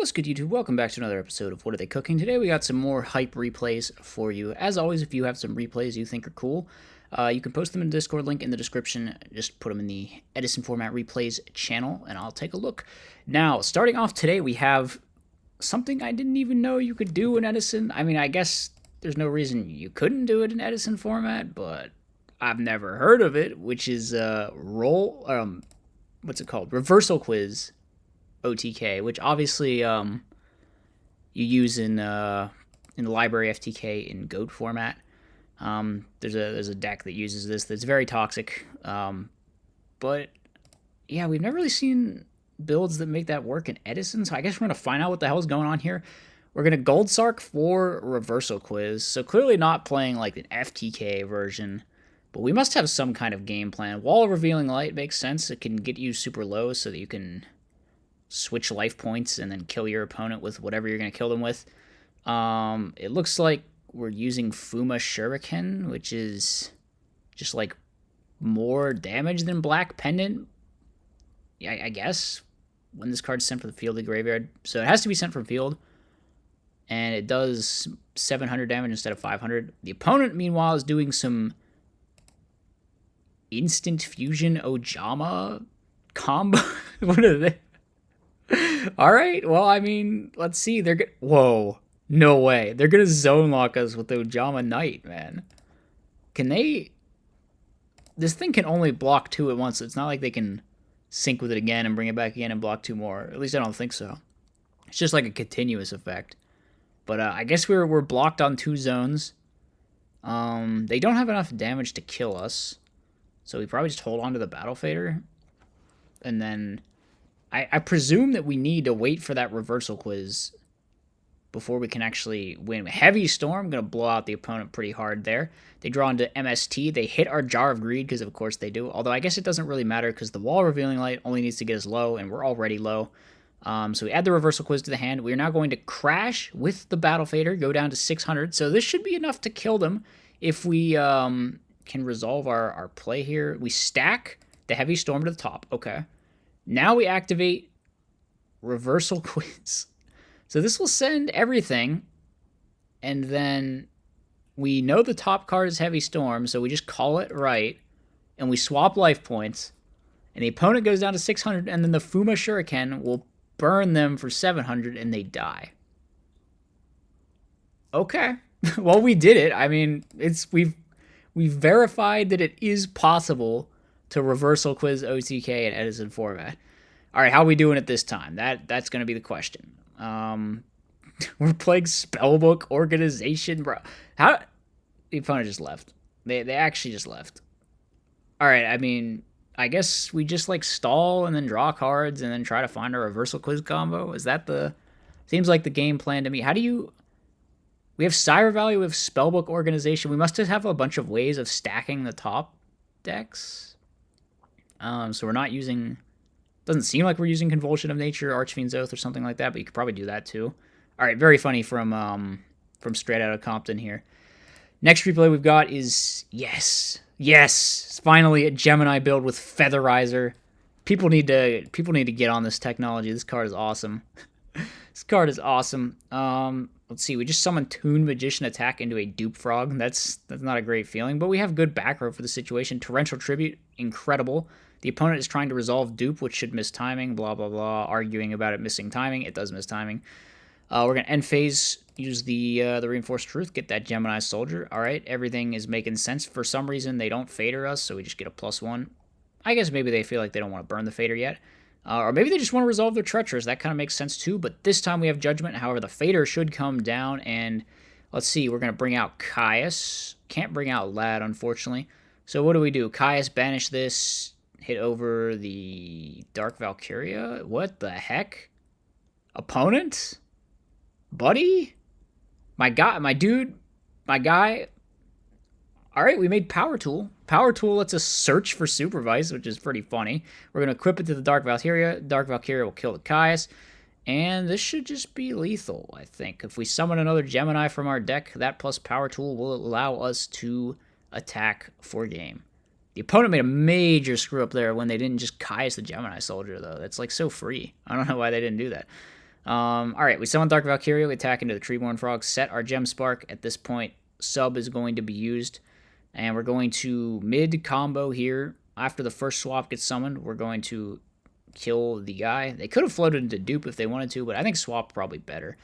What's good, YouTube? Welcome back to another episode of What Are They Cooking? Today we got some more hype replays for you. As always, if you have some replays you think are cool, you can post them in the Discord link in the description. Just put them in the Edison Format replays channel, and I'll take a look. Now, starting off today, we have something I didn't even know you could do in Edison. I mean, I guess there's no reason you couldn't do it in Edison Format, but I've never heard of it, which is what's it called? Reversal Quiz OTK, which obviously you use in the library FTK in GOAT format. There's a deck that uses this that's very toxic, but yeah, we've never really seen builds that make that work in Edison, so I guess we're gonna find out what the hell is going on here. We're gonna Gold Sark for Reversal Quiz, so clearly not playing like an FTK version, but we must have some kind of game plan. Wall of Revealing Light makes sense. It can get you super low so that you can switch life points and then kill your opponent with whatever you're going to kill them with. It looks like we're using Fuma Shuriken, which is just like more damage than Black Pendant, I guess, when this card's sent from the field to the graveyard. So it has to be sent from field, and it does 700 damage instead of 500. The opponent, meanwhile, is doing some Instant Fusion Ojama combo. What are they? All right, well, I mean, let's see. Whoa, no way. They're going to zone lock us with the Ojama Knight, man. Can they... This thing can only block two at once. So it's not like they can sync with it again and bring it back again and block two more. At least I don't think so. It's just like a continuous effect. But I guess we're blocked on two zones. They don't have enough damage to kill us, so we probably just hold on to the Battle Fader. And then I presume that we need to wait for that Reversal Quiz before we can actually win. Heavy Storm, going to blow out the opponent pretty hard there. They draw into MST. They hit our Jar of Greed, because of course they do. Although I guess it doesn't really matter, because the Wall Revealing Light only needs to get us low, and we're already low. So we add the Reversal Quiz to the hand. We are now going to crash with the Battle Fader, go down to 600. So this should be enough to kill them if we can resolve our play here. We stack the Heavy Storm to the top. Okay. Now we activate Reversal Quiz. So this will send everything, and then we know the top card is Heavy Storm, so we just call it right, and we swap life points, and the opponent goes down to 600, and then the Fuma Shuriken will burn them for 700, and they die. Okay. Well, we did it. I mean, we've verified that it is possible to Reversal Quiz OTK in Edison Format. All right, how are we doing it this time? That's going to be the question. We're playing Spellbook Organization, bro. How? The opponent just left. They actually just left. All right, I mean, I guess we just like stall and then draw cards and then try to find a Reversal Quiz combo. Is that the... Seems like the game plan to me. How do you... We have Cyber Value, we have Spellbook Organization. We must just have a bunch of ways of stacking the top decks. So we're not using... Doesn't seem like we're using Convulsion of Nature, Archfiend's Oath, or something like that, but you could probably do that too. All right, very funny from Straight Outta Compton here. Next replay we've got is... Yes! Finally a Gemini build with Featherizer. People need to get on this technology. This card is awesome. This card is awesome. Let's see, we just summoned Toon Magician Attack into a Dupe Frog. That's not a great feeling, but we have good back row for the situation. Torrential Tribute, incredible. The opponent is trying to resolve Dupe, which should miss timing, blah, blah, blah, arguing about it missing timing. It does miss timing. We're going to end phase, use the Reinforced Truth, get that Gemini Soldier. All right, everything is making sense. For some reason, they don't Fader us, so we just get a +1. I guess maybe they feel like they don't want to burn the Fader yet. Or maybe they just want to resolve their Treacherous. That kind of makes sense too, but this time we have Judgment. However, the Fader should come down, and let's see, we're going to bring out Caius. Can't bring out Lad, unfortunately. So what do we do? Caius, banish this, hit over the Dark Valkyria. What the heck? Opponent? Buddy? My guy, my dude, my guy. All right, we made Power Tool. Power Tool lets us search for Supervise, which is pretty funny. We're going to equip it to the Dark Valkyria. Dark Valkyria will kill the Caius. And this should just be lethal, I think. If we summon another Gemini from our deck, that plus Power Tool will allow us to attack for game. The opponent made a major screw up there when they didn't just Caius the Gemini Soldier, though. That's like so free. I don't know why they didn't do that. All right, we summon Dark Valkyria. We attack into the Treeborn Frog. Set our Gem Spark. At this point, sub is going to be used. And we're going to mid combo here. After the first swap gets summoned, we're going to kill the guy. They could have floated into dupe if they wanted to, but I think swap probably better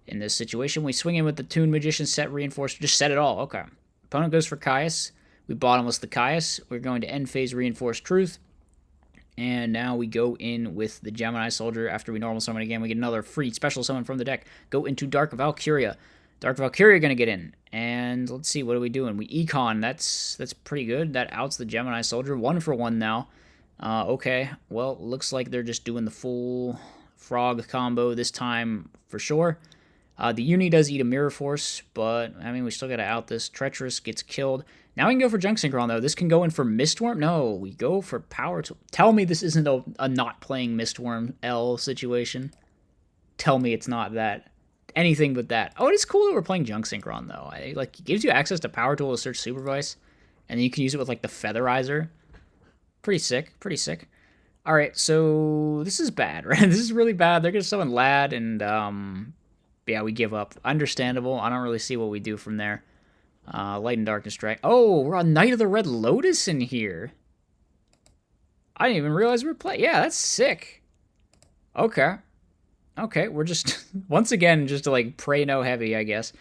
in this situation. We swing in with the Toon Magician, set Reinforced, just set it all. Okay. Opponent goes for Caius. We bottomless the Caius. We're going to end phase Reinforced Truth. And now we go in with the Gemini Soldier. After we normal summon again, we get another free special summon from the deck. Go into Dark Valkyria. Dark Valkyria going to get in. And let's see, what are we doing? We Econ. That's pretty good. That outs the Gemini Soldier. 1-for-1 now. Okay, well, looks like they're just doing the full frog combo this time for sure. The Uni does eat a Mirror Force, but, I mean, we still got to out this. Treacherous gets killed. Now we can go for Junk Synchron, though. This can go in for Mistworm. No, we go for Power Tool. Tell me this isn't a not playing Mistworm L situation. Tell me it's not that. Anything but that. Oh, it is cool that we're playing Junk Synchron, though. It gives you access to Power Tool to search Supervise, and then you can use it with, like, the Featherizer. Pretty sick. Pretty sick. All right, so this is bad, right? This is really bad. They're going to summon Lad, and, yeah, we give up. Understandable. I don't really see what we do from there. Light and Darkness Strike. Oh, we're on Knight of the Red Lotus in here. I didn't even realize we were playing. Yeah, that's sick. Okay. Okay, we're just, once again, just to, like, pray no heavy, I guess.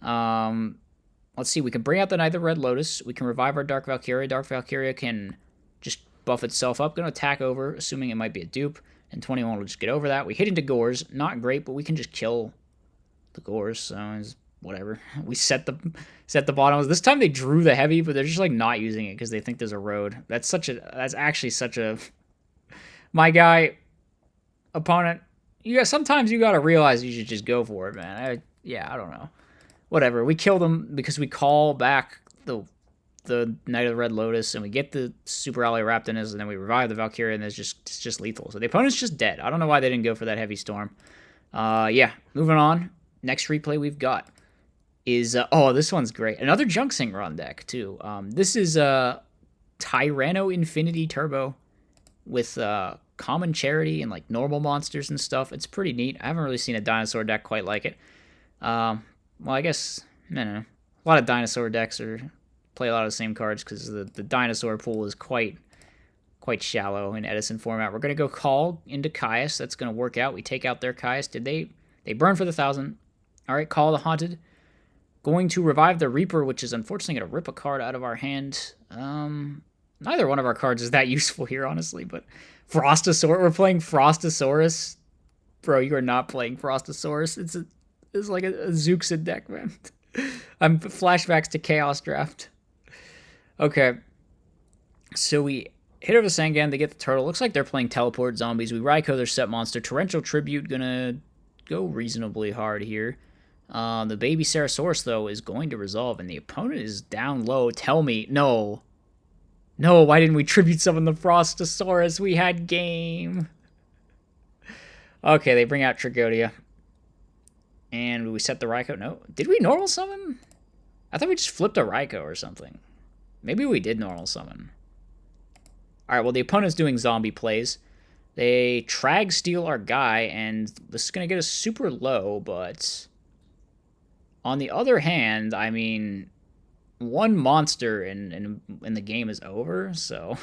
Let's see. We can bring out the Knight of the Red Lotus. We can revive our Dark Valkyria. Dark Valkyria can just buff itself up. Going to attack over, assuming it might be a dupe. And 21 will just get over that. We hit into Gores. Not great, but we can just kill the Gores, so it's whatever. We set the bottoms. This time they drew the heavy, but they're just like not using it because they think there's a road. That's actually such a my guy opponent. Sometimes you gotta realize you should just go for it, man. I don't know. Whatever. We kill them because we call back the Knight of the Red Lotus and we get the Super Ally Raptinus and then we revive the Valkyria and it's just lethal. So the opponent's just dead. I don't know why they didn't go for that heavy storm. Yeah, moving on. Next replay we've got is, oh, this one's great. Another Junk Synchron deck, too. This is Tyrano Infinity Turbo with Common Charity and, like, normal monsters and stuff. It's pretty neat. I haven't really seen a dinosaur deck quite like it. Well, I guess, I don't know. A lot of dinosaur decks play a lot of the same cards because the dinosaur pool is quite shallow in Edison format. We're going to go call into Caius. That's going to work out. We take out their Caius. They burn for the 1,000. All right, call the Haunted. Going to revive the Reaper, which is unfortunately going to rip a card out of our hand. Neither one of our cards is that useful here, honestly, but Frostosaurus. We're playing Frostosaurus. Bro, you are not playing Frostosaurus. It's like a Zeuxid deck, man. I'm flashbacks to Chaos Draft. Okay. So we hit over Sangan. They get the turtle. Looks like they're playing Teleport Zombies. We Raikou their set monster. Torrential Tribute gonna go reasonably hard here. The baby Sarasaurus, though, is going to resolve, and the opponent is down low. Tell me. No, why didn't we tribute summon the Frostosaurus? We had game. Okay, they bring out Tragodia. And we set the Raikou. No, did we normal summon? I thought we just flipped a Raikou or something. Maybe we did normal summon. Alright, well, the opponent's doing zombie plays. They Trag steal our guy, and this is going to get us super low, but on the other hand, I mean, one monster and the game is over, so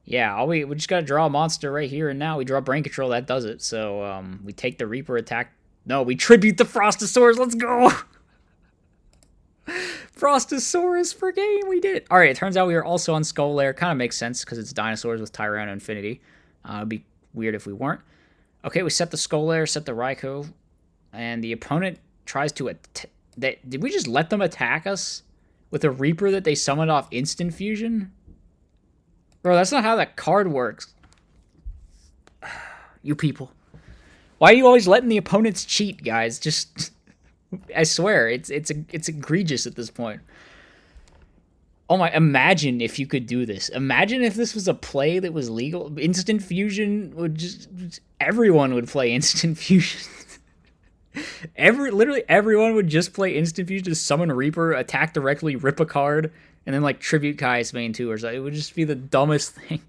yeah, we just got to draw a monster right here and now. We draw Brain Control, that does it. So we take the Reaper attack. No, we tribute the Frostosaurus, let's go! Frostosaurus for game, we did it. Alright, it turns out we are also on Skull Lair. Kind of makes sense because it's dinosaurs with Tyrano Infinity. It'd be weird if we weren't. Okay, we set the Skull Lair, set the Raikou, and the opponent tries to did we just let them attack us with a Reaper that they summoned off Instant Fusion? Bro, that's not how that card works. You people. Why are you always letting the opponents cheat, guys? Just, I swear, it's egregious at this point. Oh my, imagine if you could do this. Imagine if this was a play that was legal. Instant Fusion would everyone would play Instant Fusion. Literally everyone would just play Instant Fusion to summon Reaper, attack directly, rip a card, and then like tribute Caius main too or something. It would just be the dumbest thing.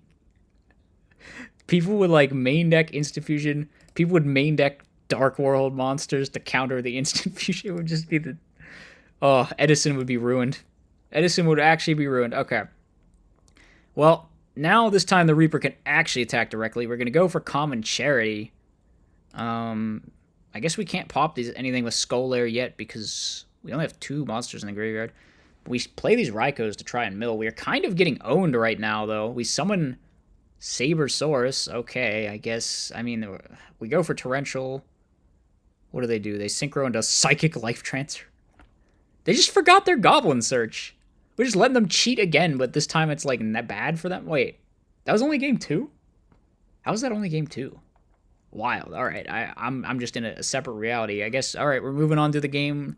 People would like main deck instant fusion. People would main deck Dark World monsters to counter the instant fusion. It would just be the... Oh, Edison would be ruined. Edison would actually be ruined. Okay. Well, now this time the Reaper can actually attack directly. We're going to go for Common Charity. I guess we can't pop anything with Skull Lair yet because we only have 2 monsters in the graveyard. We play these Raikos to try and mill. We are kind of getting owned right now, though. We summon Sabersaurus. Okay, I guess. I mean, we go for Torrential. What do? They synchro into Psychic Life Transfer. They just forgot their Goblin Search. We're just letting them cheat again, but this time it's like that bad for them. Wait, that was only game 2? How was that only game 2? Wild. All right, I'm just in a separate reality, I guess. All right, we're moving on to the game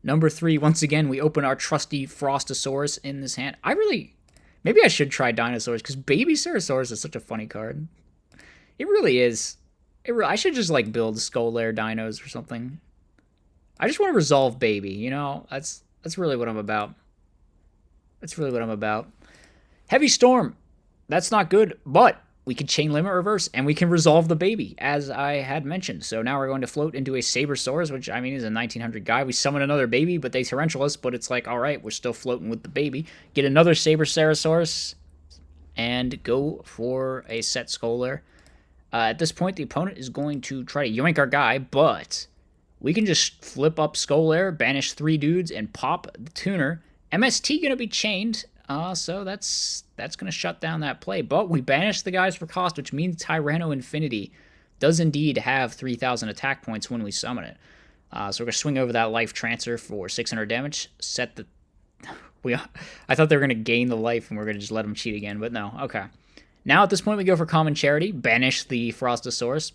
number 3. Once again, we open our trusty Frostosaurus in this hand. Maybe I should try Dinosaurs because Baby Ceratosaurus is such a funny card. It really is. I should just like build Skull Lair Dinos or something. I just want to resolve Baby. You know, that's really what I'm about. That's really what I'm about. Heavy Storm. That's not good, but we can Chain Limit Reverse, and we can resolve the Baby, as I had mentioned. So now we're going to float into a Sabersaurus, which, I mean, is a 1900 guy. We summon another Baby, but they Torrential us, but it's like, all right, we're still floating with the Baby. Get another Sabersaurus, and go for a set Skull Lair. At this point, the opponent is going to try to yoink our guy, but we can just flip up Skull Lair, banish 3 dudes, and pop the tuner. MST going to be chained, so that's going to shut down that play. But we banish the guys for cost, which means Tyrano Infinity does indeed have 3,000 attack points when we summon it. So we're going to swing over that life transfer for 600 damage. Set the... I thought they were going to gain the life and we're going to just let them cheat again, but no. Okay. Now at this point we go for Common Charity, banish the Frostosaurus,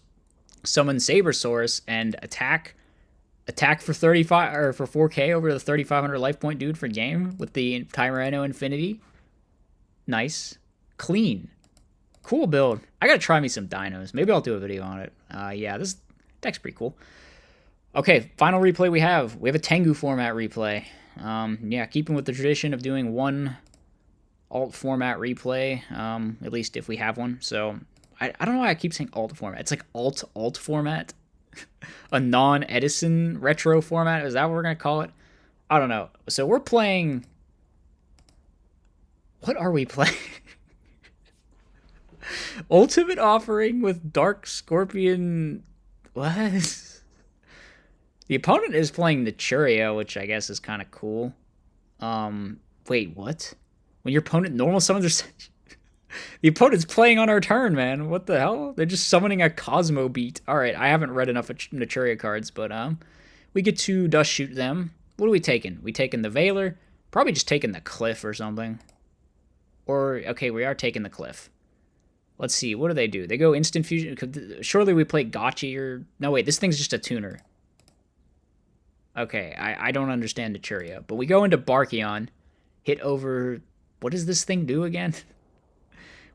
summon Sabersaurus, and attack for 35 or for 4K over the 3,500 life point dude for game with the Tyrano Infinity. Nice. Clean. Cool build. I gotta try me some dinos. Maybe I'll do a video on it. Yeah, this deck's pretty cool. Okay, final replay we have. We have a Tangu format replay. Yeah, keeping with the tradition of doing one alt format replay, at least if we have one. So, I don't know why I keep saying alt format. It's like alt format. A non-Edison retro format. Is that what we're going to call it? I don't know. So we're playing... What are we playing? Ultimate Offering with Dark Scorpion... What? The opponent is playing the Churio, which I guess is kind of cool. Wait, what? When your opponent normal summons their... The opponent's playing on our turn, man. What the hell? They're just summoning a Cosmo Beat. Alright, I haven't read enough of Naturia cards, but we get to Dust Shoot them. What are we taking? We taking the Veiler? Probably just taking the Cliff or something. Or, okay, we are taking the Cliff. Let's see, what do? They go Instant Fusion. Surely we play Gotchi or... No, wait, this thing's just a tuner. Okay, I don't understand Naturia. But we go into Barkion, hit over... What does this thing do again?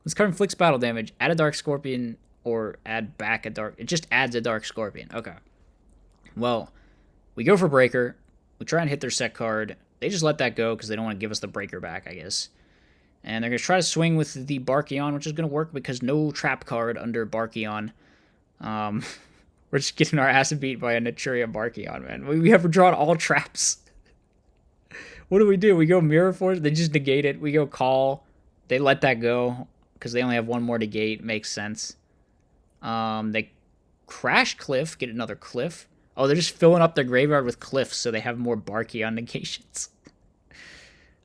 This card inflicts battle damage, add a Dark Scorpion, or add back a Dark... It just adds a Dark Scorpion. Okay. Well, we go for Breaker. We try and hit their set card. They just let that go because they don't want to give us the Breaker back, I guess. And they're going to try to swing with the Barkion, which is going to work because no trap card under Barkion. We're just getting our ass beat by a Naturia Barkion, man. We have drawn all traps. What do? We go Mirror Force. They just negate it. We go Call. They let that go because they only have one more to gate. Makes sense. They crash Cliff, get another Cliff. Oh, they're just filling up their graveyard with Cliffs so they have more Barkion negations.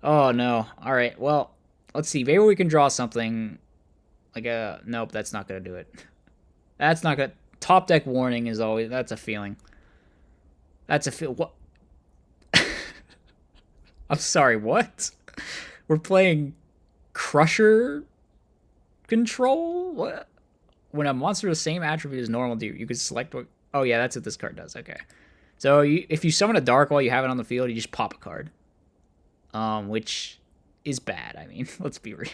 Oh, no. All right, well, let's see. Maybe we can draw something like a... Nope, that's not going to do it. That's not going to... Top deck warning is always... That's a feeling. That's a feel... What? I'm sorry, what? We're playing Crusher Control? What? When a monster with the same attribute as normal, you can select what... Oh, yeah, that's what this card does. Okay. So if you summon a Dark while you have it on the field, you just pop a card. Which is bad. I mean, let's be real.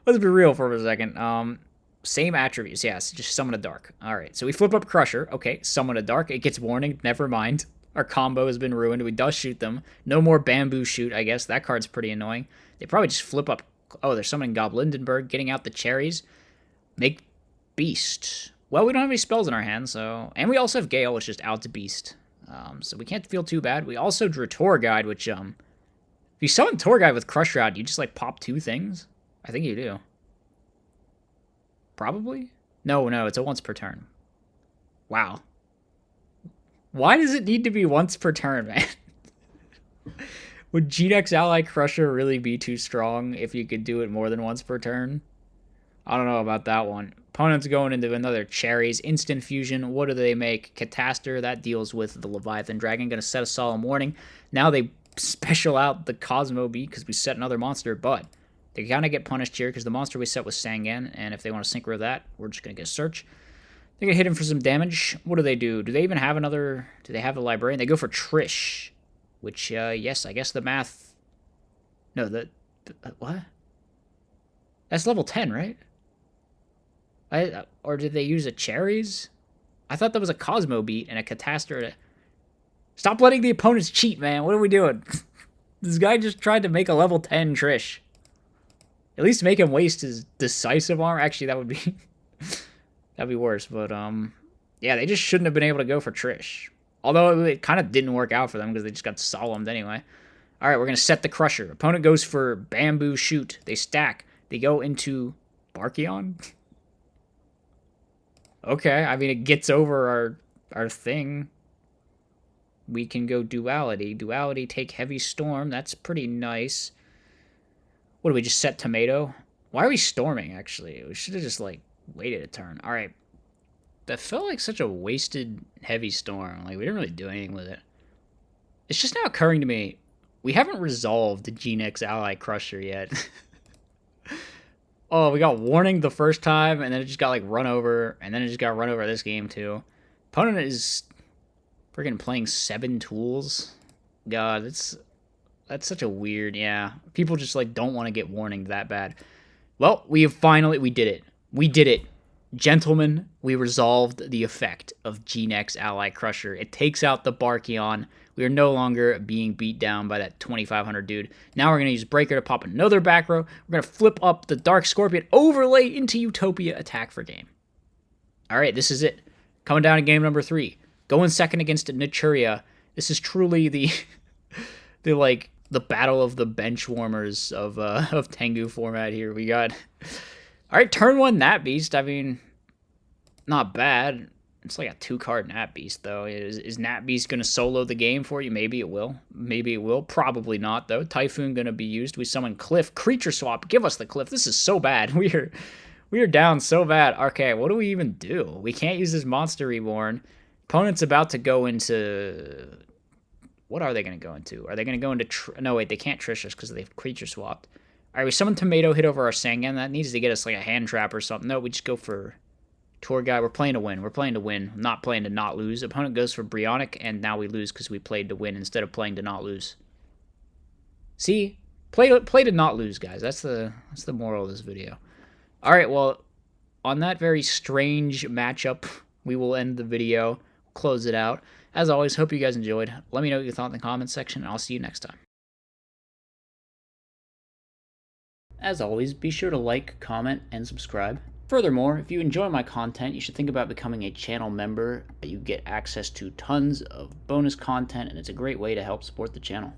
Let's be real for a second. Same attributes, yes. Just summon a Dark. All right, so we flip up Crusher. Okay, summon a Dark. It gets warning. Never mind. Our combo has been ruined. We Dust Shoot them. No more Bamboo Shoot, I guess. That card's pretty annoying. They probably just flip up... Oh, they're summoning Goblindenberg, getting out the cherries. Make beast. Well, we don't have any spells in our hand, so... And we also have Gale, which is just out to beast. So we can't feel too bad. We also drew Tour Guide, which, if you summon Tour Guide with Crush Route, you just, like, pop 2 things? I think you do. Probably? No, it's a once per turn. Wow. Why does it need to be once per turn, man? Would GX Ally Crusher really be too strong if you could do it more than once per turn? I don't know about that one. Opponent's going into another Cherries. Instant Fusion. What do they make? Cataster. That deals with the Leviathan Dragon. Going to set a Solemn Warning. Now they special out the Cosmo Beat because we set another monster, but they kind of get punished here because the monster we set was Sangan, and if they want to synchro that, we're just going to get Search. They're going to hit him for some damage. What do? Do they even have another... Do they have a Librarian? They go for Trish, which, yes, I guess the math... No, what? That's level 10, right? Or did they use a Cherries? I thought that was a Cosmo Beat and a Cataster. Stop letting the opponents cheat, man. What are we doing? This guy just tried to make a level 10 Trish. At least make him waste his decisive armor. Actually, that would be... that'd be worse, but, yeah, they just shouldn't have been able to go for Trish. Although it kind of didn't work out for them because they just got solemned anyway. Alright, we're going to set the Crusher. Opponent goes for Bamboo Shoot. They stack. They go into Barkion. Okay, I mean, it gets over our thing. We can go Duality. Duality, take Heavy Storm. That's pretty nice. What do we just set Tomato? Why are we storming, actually? We should have just, like, waited a turn. Alright. That felt like such a wasted Heavy Storm. Like, we didn't really do anything with it. It's just now occurring to me, we haven't resolved the GX Ally Crusher yet. Oh, we got Warning the first time, and then it just got, like, run over, and then it just got run over this game, too. Opponent is freaking playing 7 tools. God, that's such a weird, yeah. People just, like, don't want to get Warninged that bad. Well, we did it. We did it. Gentlemen, we resolved the effect of GX Ally Crusher. It takes out the Barkion. We are no longer being beat down by that 2500 dude. Now we're going to use Breaker to pop another back row. We're going to flip up the Dark Scorpion, overlay into Utopia, attack for game. All right, this is it. Coming down to game number 3. Going second against Naturia. This is truly the the battle of the bench warmers of Tangu format here. We got... All right, turn 1 Nat Beast. I mean, not bad. It's like a 2-card Nat Beast, though. Is Nat Beast going to solo the game for you? Maybe it will. Maybe it will. Probably not, though. Typhoon going to be used. We summon Cliff. Creature Swap. Give us the Cliff. This is so bad. We are down so bad. Okay, what do we even do? We can't use this Monster Reborn. Opponent's about to go into... What are they going to go into? Are they going to go into... No, wait, they can't Trish us because they've Creature Swapped. All right, we summon Tomato, hit over our Sangan. That needs to get us like a hand trap or something. No, we just go for Tour Guide. We're playing to win. We're playing to win. I'm not playing to not lose. Opponent goes for Brionic, and now we lose because we played to win instead of playing to not lose. See? Play to not lose, guys. That's the moral of this video. All right, well, on that very strange matchup, we will end the video, close it out. As always, hope you guys enjoyed. Let me know what you thought in the comments section, and I'll see you next time. As always, be sure to like, comment, and subscribe. Furthermore, if you enjoy my content, you should think about becoming a channel member. You get access to tons of bonus content, and it's a great way to help support the channel.